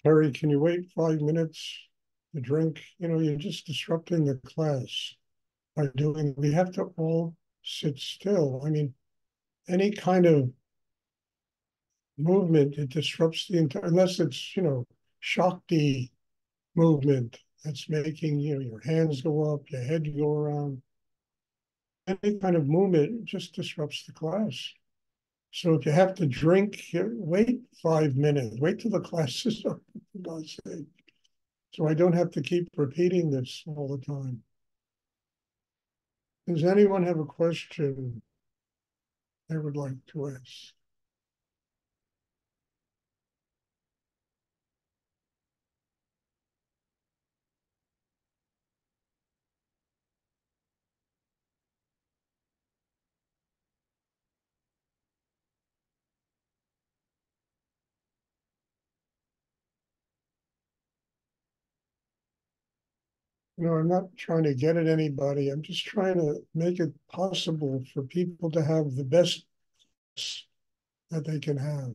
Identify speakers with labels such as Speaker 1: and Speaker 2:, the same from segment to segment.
Speaker 1: Terry, can you wait 5 minutes to drink? You're just disrupting the class by doing, we have to all sit still. I mean, any kind of movement, it disrupts the entire, unless it's, Shakti movement that's making, your hands go up, your head go around. Any kind of movement just disrupts the class. So if you have to drink, wait 5 minutes, wait till the class is over, for God's sake. So I don't have to keep repeating this all the time. Does anyone have a question they would like to ask? I'm not trying to get at anybody. I'm just trying to make it possible for people to have the best that they can have.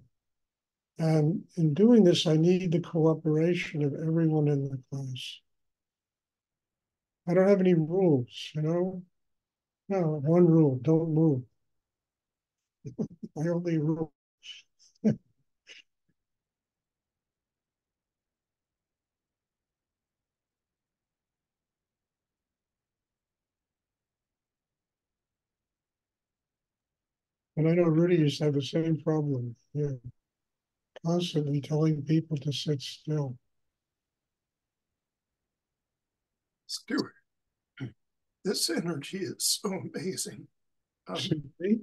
Speaker 1: And in doing this, I need the cooperation of everyone in the class. I don't have any rules. No, one rule, don't move. My only rule. And I know Rudy used to have the same problem. Yeah, constantly telling people to sit still.
Speaker 2: Stuart, this energy is so amazing. Um,
Speaker 1: Excuse me?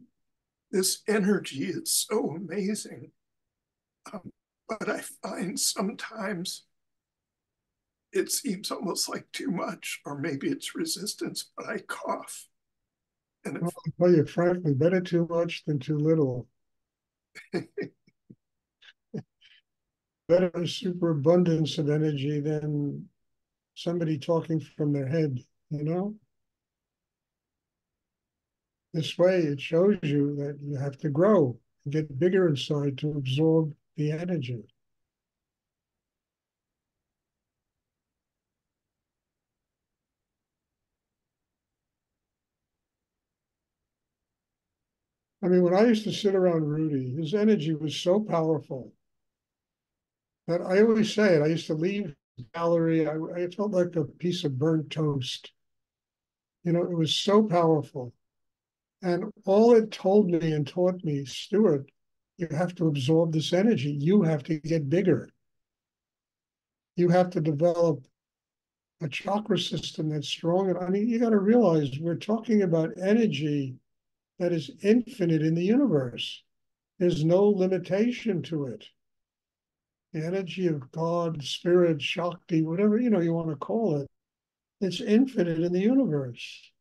Speaker 2: this energy is so amazing. Um, but I find sometimes it seems almost like too much, or maybe it's resistance, but I cough. And
Speaker 1: Well, I'll tell you frankly, better too much than too little.
Speaker 2: if
Speaker 1: Better a superabundance of energy than somebody talking from their head. This way it shows you that you have to grow and get bigger inside to absorb the energy. I mean, when I used to sit around Rudy, his energy was so powerful that I always say it. I used to leave the gallery. I felt like a piece of burnt toast. It was so powerful. And all it told me and taught me, Stuart, you have to absorb this energy. You have to get bigger. You have to develop a chakra system that's strong. And I mean, you got to realize we're talking about energy that is infinite in the universe. There's no limitation to it. The energy of God, spirit, Shakti, whatever you want to call it, it's infinite in the universe.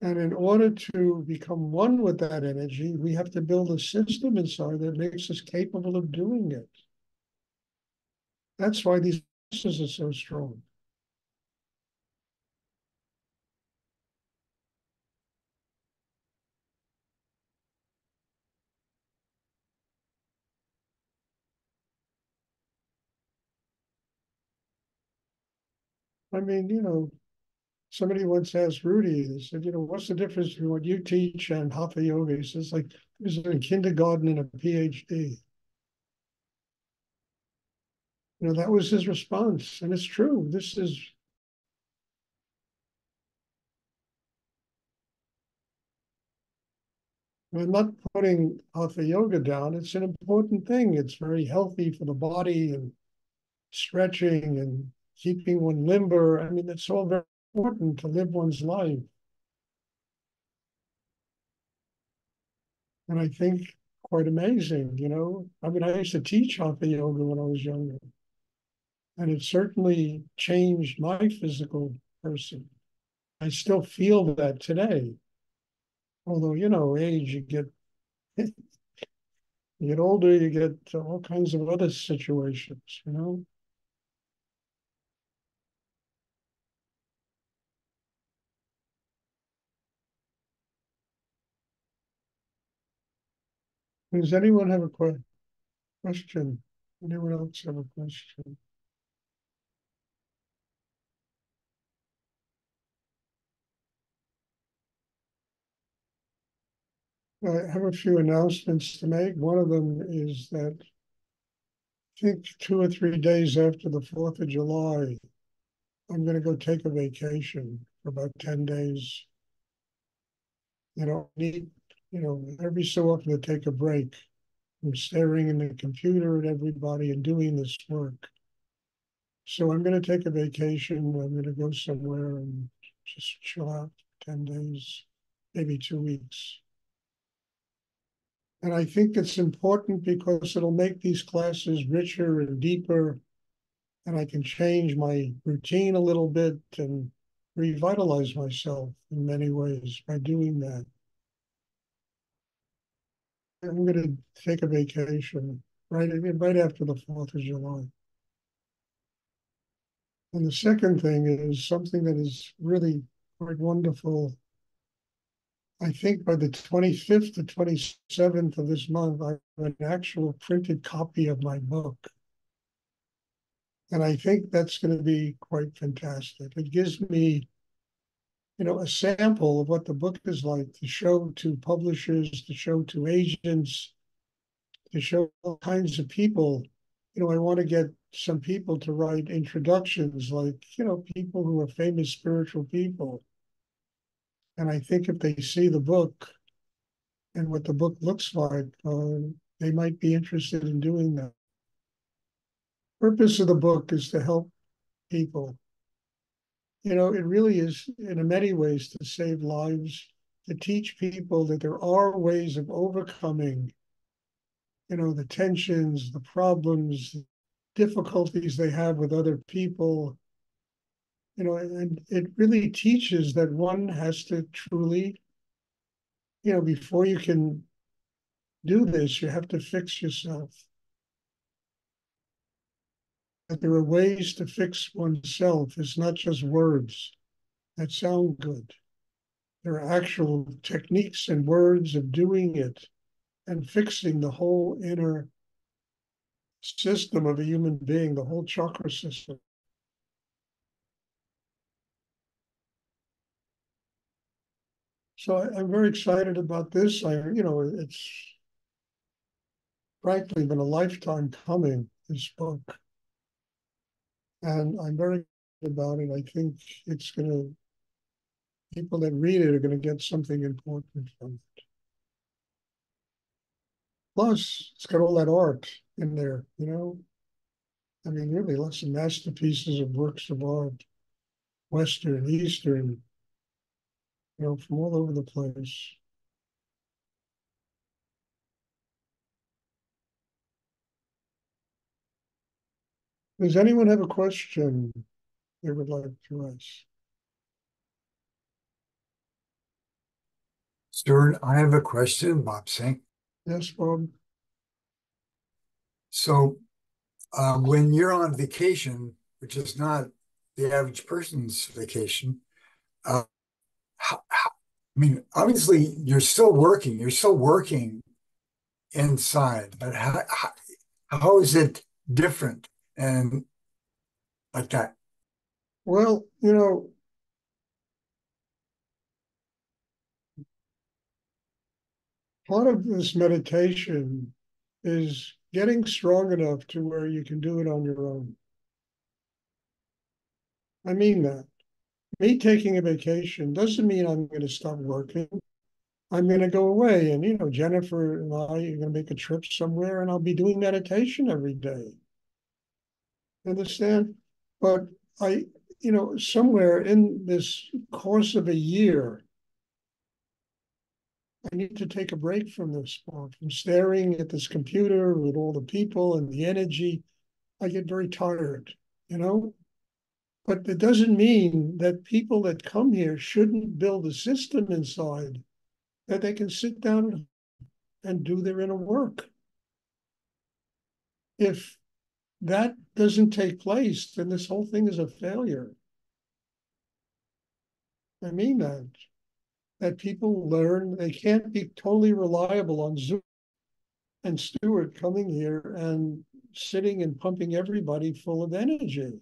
Speaker 1: And in order to become one with that energy, we have to build a system inside that makes us capable of doing it. That's why these forces are so strong. I mean, somebody once asked Rudy, they said, what's the difference between what you teach and Hatha Yoga? He says, like, there's a kindergarten and a PhD. That was his response. And it's true. I'm not putting Hatha Yoga down. It's an important thing. It's very healthy for the body and stretching and keeping one limber. I mean, it's all very important to live one's life. And I think quite amazing. I mean, I used to teach Hatha Yoga when I was younger, and it certainly changed my physical person. I still feel that today. Although, age, you get older, you get all kinds of other situations. Does anyone have a question? Anyone else have a question? I have a few announcements to make. One of them is that I think 2 or 3 days after the 4th of July, I'm going to go take a vacation for about 10 days. Need, every so often to take a break from staring in the computer at everybody and doing this work. So I'm going to take a vacation. I'm going to go somewhere and just chill out 10 days, maybe 2 weeks. And I think it's important because it'll make these classes richer and deeper, and I can change my routine a little bit and revitalize myself in many ways by doing that. I'm going to take a vacation right after the 4th of July. And the second thing is something that is really quite wonderful. I think by the 25th to 27th of this month, I have an actual printed copy of my book. And I think that's going to be quite fantastic. It gives me, a sample of what the book is like to show to publishers, to show to agents, to show all kinds of people. I want to get some people to write introductions, like, people who are famous spiritual people. And I think if they see the book and what the book looks like, they might be interested in doing that. Purpose of the book is to help people. It really is, in many ways, to save lives, to teach people that there are ways of overcoming, the tensions, the problems, difficulties they have with other people. And it really teaches that one has to truly, before you can do this, you have to fix yourself. That there are ways to fix oneself. It's not just words that sound good. There are actual techniques and words of doing it and fixing the whole inner system of a human being, the whole chakra system. So I'm very excited about this. It's frankly been a lifetime coming, this book. And I'm very excited about it. I think people that read it are going to get something important from it. Plus, it's got all that art in there, I mean, really, lots of masterpieces of works of art, Western, Eastern, from all over the place. Does anyone have a question they would like to ask?
Speaker 3: Stuart, I have a question, Bob saying.
Speaker 1: Yes, Bob.
Speaker 3: So, when you're on vacation, which is not the average person's vacation, I mean, obviously you're still working inside, but how is it different and like that?
Speaker 1: Well, part of this meditation is getting strong enough to where you can do it on your own. I mean that. Me taking a vacation doesn't mean I'm going to stop working. I'm going to go away, and Jennifer and I are going to make a trip somewhere, and I'll be doing meditation every day. Understand? But somewhere in this course of a year, I need to take a break from this, from staring at this computer with all the people and the energy. I get very tired, But it doesn't mean that people that come here shouldn't build a system inside that they can sit down and do their inner work. If that doesn't take place, then this whole thing is a failure. I mean that people learn they can't be totally reliable on Zoom. and Stuart coming here and sitting and pumping everybody full of energy.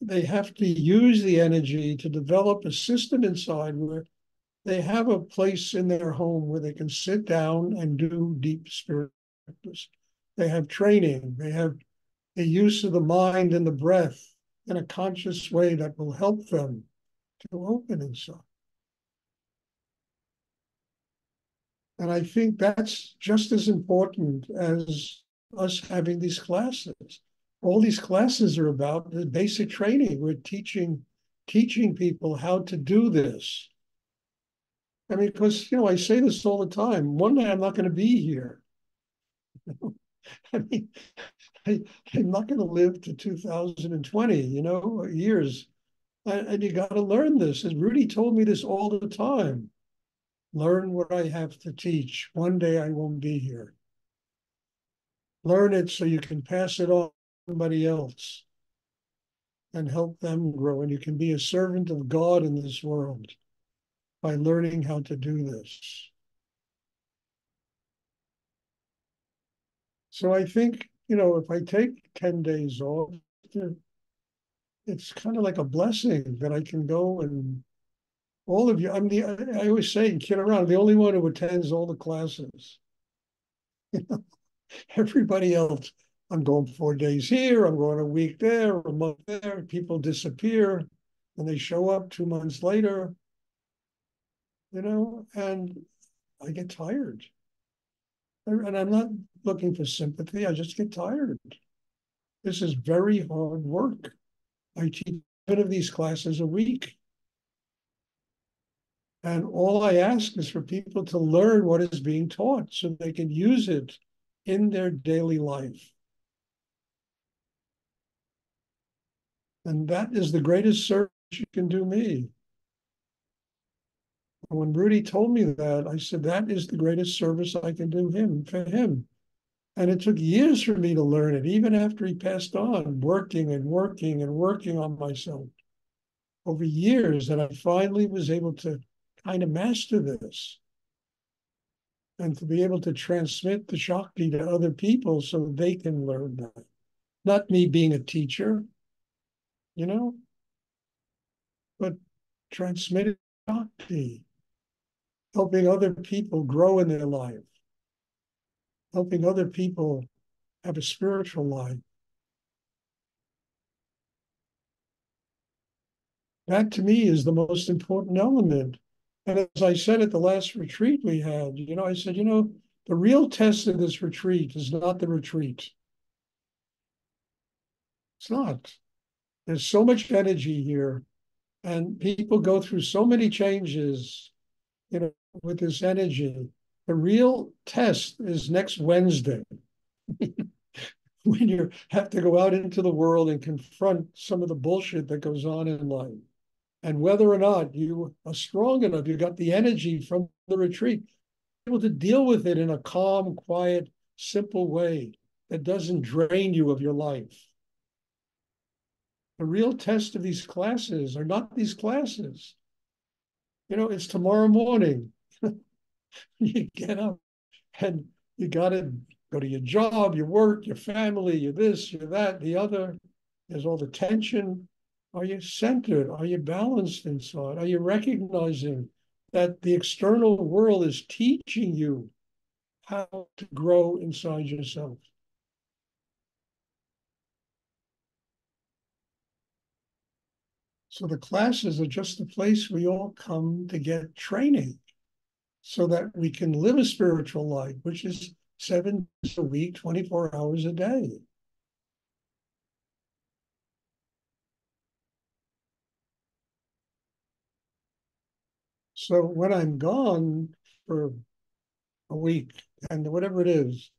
Speaker 1: They have to use the energy to develop a system inside where they have a place in their home where they can sit down and do deep spirit practice. They have training. They have the use of the mind and the breath in a conscious way that will help them to open inside. And I think that's just as important as us having these classes. All these classes are about the basic training. We're teaching people how to do this. I mean, because, I say this all the time. One day I'm not going to be here. I mean, I'm not going to live to 2020, years. And you got to learn this. And Rudy told me this all the time. Learn what I have to teach. One day I won't be here. Learn it so you can pass it on to somebody else and help them grow. And you can be a servant of God in this world by learning how to do this. So I think, if I take 10 days off, it's kind of like a blessing that I can go and all of you, I always say, kid around, I'm the only one who attends all the classes. Everybody else, I'm going 4 days here, I'm going a week there, a month there, people disappear, and they show up 2 months later, and I get tired. And I'm not looking for sympathy, I just get tired. This is very hard work. I teach 10 of these classes a week. And all I ask is for people to learn what is being taught so they can use it in their daily life. And that is the greatest service you can do me. When Rudy told me that, I said, that is the greatest service I can do for him. And it took years for me to learn it, even after he passed on, working and working and working on myself over years. And I finally was able to kind of master this and to be able to transmit the Shakti to other people so they can learn that. Not me being a teacher, but transmitting Shakti, helping other people grow in their life, helping other people have a spiritual life. That to me is the most important element. And as I said at the last retreat we had, I said, the real test of this retreat is not the retreat. It's not. There's so much energy here, and people go through so many changes, with this energy. The real test is next Wednesday, when you have to go out into the world and confront some of the bullshit that goes on in life. And whether or not you are strong enough, you got the energy from the retreat, able to deal with it in a calm, quiet, simple way that doesn't drain you of your life. The real test of these classes are not these classes. It's tomorrow morning. You get up and you got to go to your job, your work, your family, your this, your that, the other. There's all the tension. Are you centered? Are you balanced inside? Are you recognizing that the external world is teaching you how to grow inside yourself? So the classes are just a place we all come to get training so that we can live a spiritual life, which is 7 days a week, 24 hours a day. So when I'm gone for a week and whatever it is,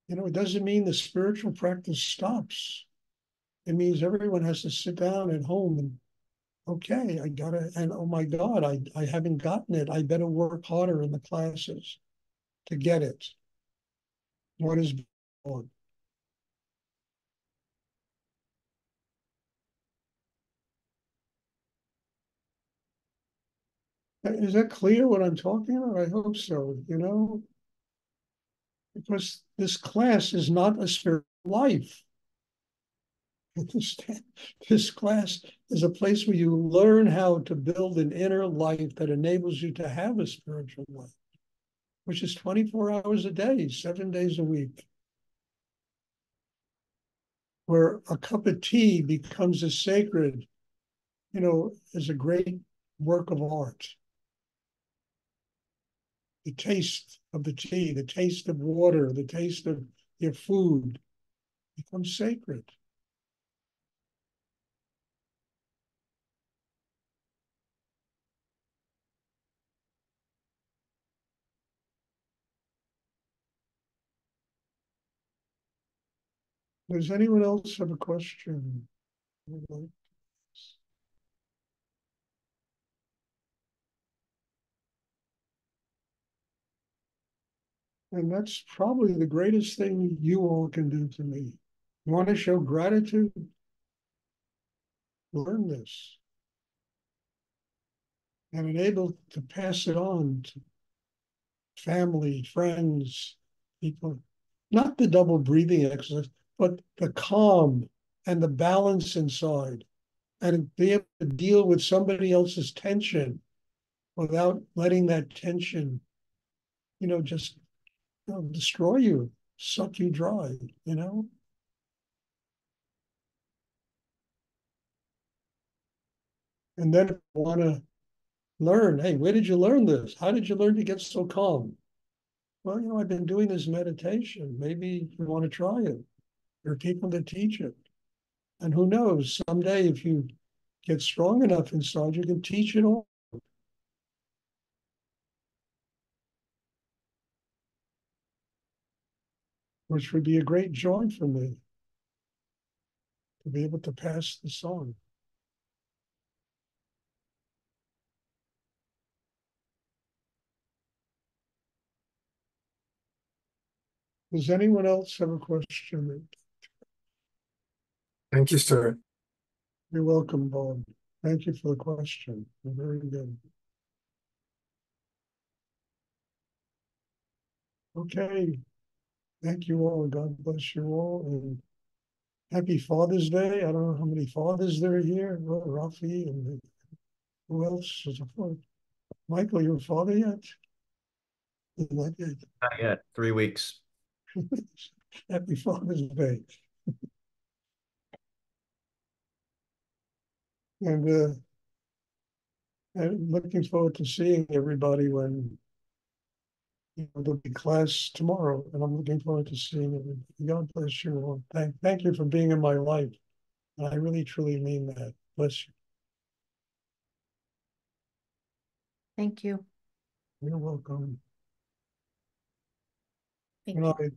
Speaker 1: it doesn't mean the spiritual practice stops. It means everyone has to sit down at home and, okay, I got to, and oh my God, I haven't gotten it. I better work harder in the classes to get it. What is going on? Is that clear what I'm talking about? I hope so, because this class is not a spiritual life. This class is a place where you learn how to build an inner life that enables you to have a spiritual life, which is 24 hours a day, 7 days a week, where a cup of tea becomes as sacred, as a great work of art. The taste of the tea, the taste of water, the taste of your food becomes sacred. Does anyone else have a question? And that's probably the greatest thing you all can do to me. You want to show gratitude? Learn this and enable to pass it on to family, friends, people. Not the double breathing exercise, but the calm and the balance inside, and be able to deal with somebody else's tension without letting that tension, just destroy you, suck you dry. And then if you want to learn, hey, where did you learn this? How did you learn to get so calm? Well, I've been doing this meditation. Maybe you want to try it. There are people that teach it. And who knows, someday if you get strong enough inside, you can teach it all, which would be a great joy for me to be able to pass this on. Does anyone else have a question?
Speaker 3: Thank you, Stuart.
Speaker 1: You're welcome, Bob. Thank you for the question. Very good. Okay. Thank you all. God bless you all. And happy Father's Day. I don't know how many fathers there are here. Well, Rafi and who else is a father? Michael, you're a father yet? Not yet.
Speaker 4: Not yet. 3 weeks.
Speaker 1: Happy Father's Day. And I'm looking forward to seeing everybody when there'll be class tomorrow, and I'm looking forward to seeing everybody. God bless you all. Thank you for being in my life. And I really, truly mean that. Bless you.
Speaker 5: Thank you.
Speaker 1: You're welcome.
Speaker 5: Thank
Speaker 1: Good
Speaker 5: you.
Speaker 1: night.